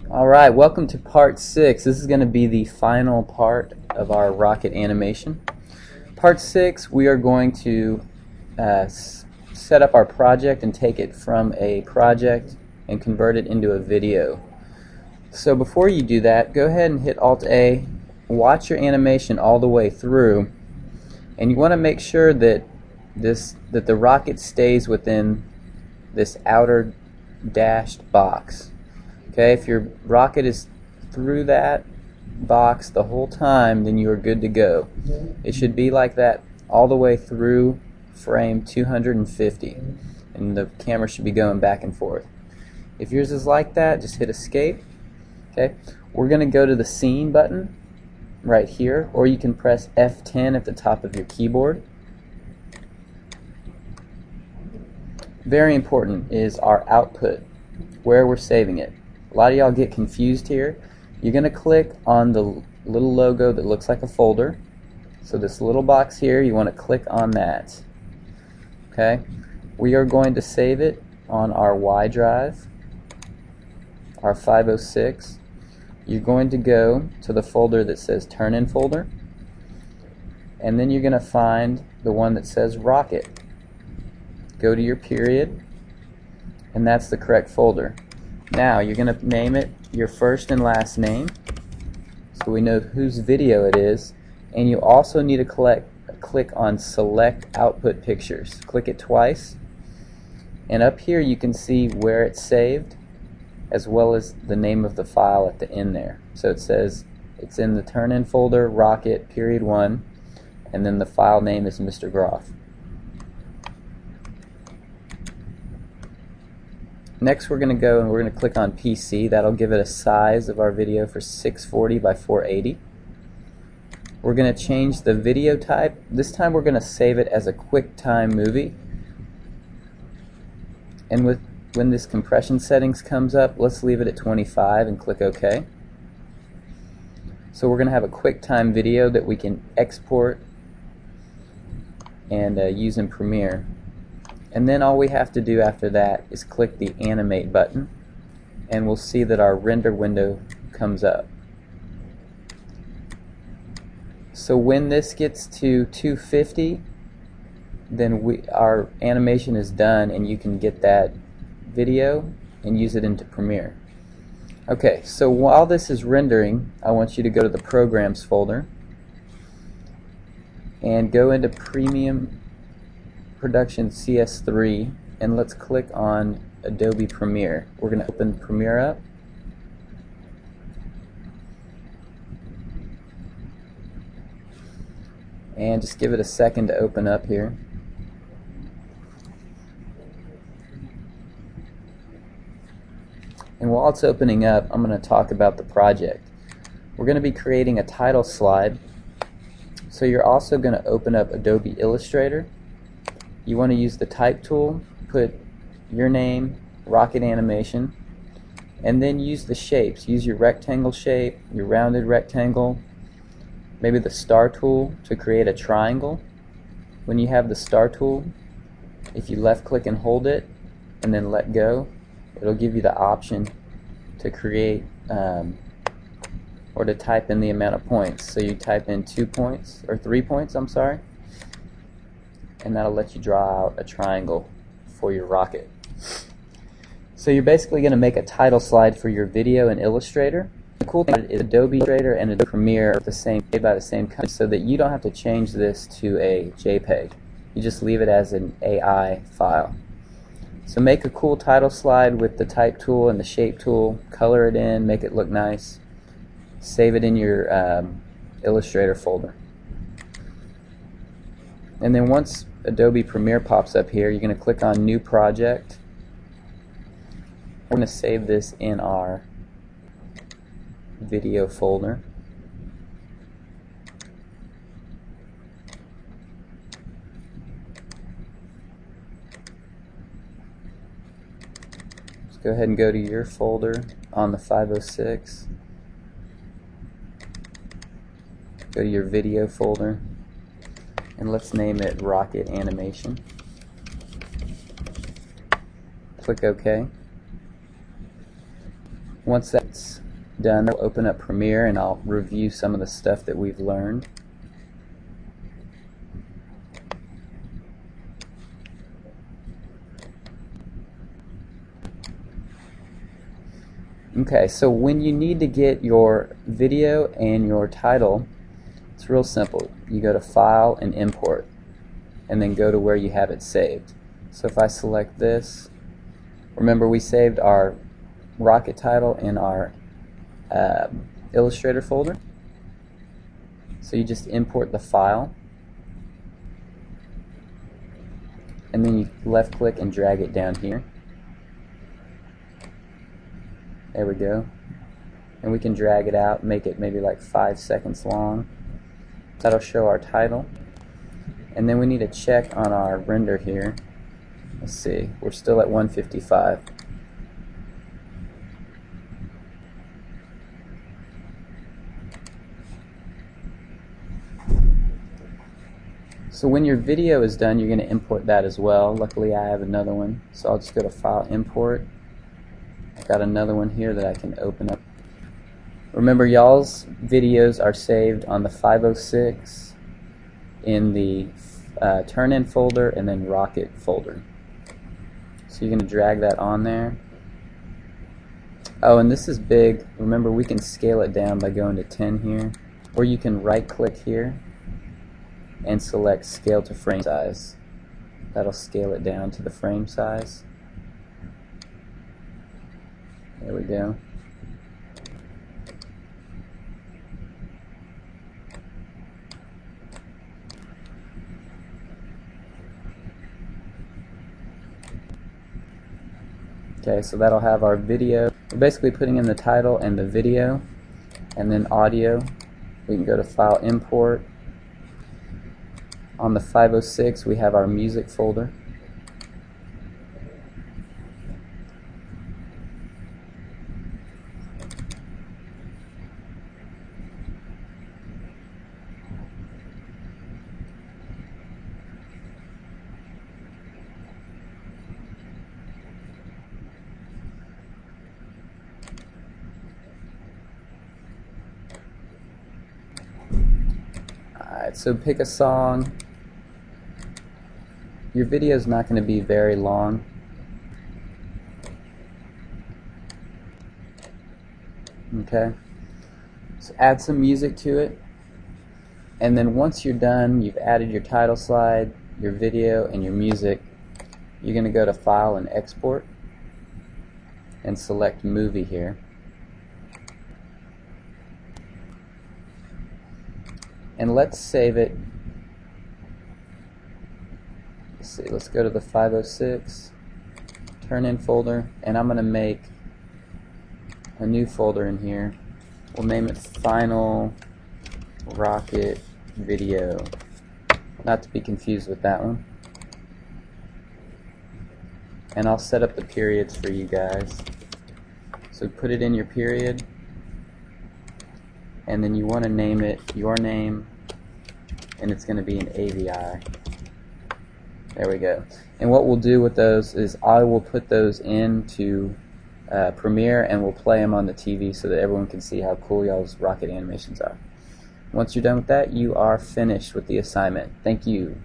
Alright, welcome to part 6. This is going to be the final part of our rocket animation. Part 6, we are going to set up our project and take it from a project and convert it into a video. So before you do that, go ahead and hit Alt-A, watch your animation all the way through, and you want to make sure that the rocket stays within this outer dashed box. Okay, if your rocket is through that box the whole time, then you are good to go. It should be like that all the way through frame 250, and the camera should be going back and forth. If yours is like that, just hit escape. Okay, we're going to go to the scene button right here, or you can press F10 at the top of your keyboard. Very important is our output, where we're saving it. A lot of y'all get confused here. You're going to click on the little logo that looks like a folder. So this little box here, you want to click on that. Okay? We are going to save it on our Y drive, our 506. You're going to go to the folder that says Turn In Folder, and then you're going to find the one that says Rocket. Go to your period, and that's the correct folder. Now you're going to name it your first and last name so we know whose video it is, and you also need to click on Select Output Pictures. Click it twice, and up here you can see where it's saved as well as the name of the file at the end there. So it says it's in the Turn In folder, Rocket, period 1, and then the file name is Mr. Groff. Next we're going to go and we're going to click on PC. That'll give it a size of our video for 640 by 480. We're going to change the video type. This time we're going to save it as a QuickTime movie. And when this compression settings comes up, let's leave it at 25 and click OK. So we're going to have a QuickTime video that we can export and use in Premiere. And then all we have to do after that is click the Animate button, and we'll see that our render window comes up. So when this gets to 250, then our animation is done, and you can get that video and use it into Premiere. Okay, so while this is rendering, I want you to go to the Programs folder and go into Premium Production CS3, and let's click on Adobe Premiere. We're going to open Premiere up, and just give it a second to open up here. And while it's opening up, I'm going to talk about the project. We're going to be creating a title slide, so you're also going to open up Adobe Illustrator. You want to use the type tool, put your name, Rocket Animation, and then use the shapes. Use your rectangle shape, your rounded rectangle, maybe the star tool to create a triangle. When you have the star tool, if you left click and hold it and then let go, it'll give you the option to create or to type in the amount of points. So you type in 2 points, or 3 points, I'm sorry, and that'll let you draw out a triangle for your rocket. So you're basically going to make a title slide for your video in Illustrator. The cool thing is Adobe Illustrator and Adobe Premiere are made by the same company, so that you don't have to change this to a JPEG. You just leave it as an AI file. So make a cool title slide with the type tool and the shape tool, color it in, make it look nice, save it in your Illustrator folder. And then once Adobe Premiere pops up here, you're going to click on New Project. We're going to save this in our video folder. Just go ahead and go to your folder on the 506. Go to your video folder, and let's name it Rocket Animation. Click OK. Once that's done, I'll open up Premiere and I'll review some of the stuff that we've learned. Okay, so when you need to get your video and your title, it's real simple. You go to File and Import, and then go to where you have it saved. So if I select this, remember we saved our rocket title in our Illustrator folder. So you just import the file, and then you left click and drag it down here. There we go. And we can drag it out, make it maybe like 5 seconds long. That'll show our title. And then we need to check on our render here. Let's see, we're still at 155. So when your video is done, you're going to import that as well. Luckily I have another one, so I'll just go to File, Import. I've got another one here that I can open up. Remember, y'all's videos are saved on the 506 in the turn-in folder and then rocket folder. So you're going to drag that on there. Oh, and this is big. Remember, we can scale it down by going to 10 here, or you can right-click here and select Scale to Frame Size. That'll scale it down to the frame size. There we go. Okay, so that'll have our video. We're basically putting in the title and the video, and then audio. We can go to File, Import. On the 506 we have our music folder. Alright, so pick a song. Your video is not going to be very long. Okay, so add some music to it, and then once you're done, you've added your title slide, your video, and your music, you're going to go to File and Export and select Movie here. And let's save it. Let's go to the 506 turn-in folder, and I'm going to make a new folder in here. We'll name it Final Rocket Video, not to be confused with that one. And I'll set up the periods for you guys. So put it in your period, and then you want to name it your name, and it's going to be an AVI. There we go. And what we'll do with those is I will put those into Premiere, and we'll play them on the TV so that everyone can see how cool y'all's rocket animations are. Once you're done with that, you are finished with the assignment. Thank you.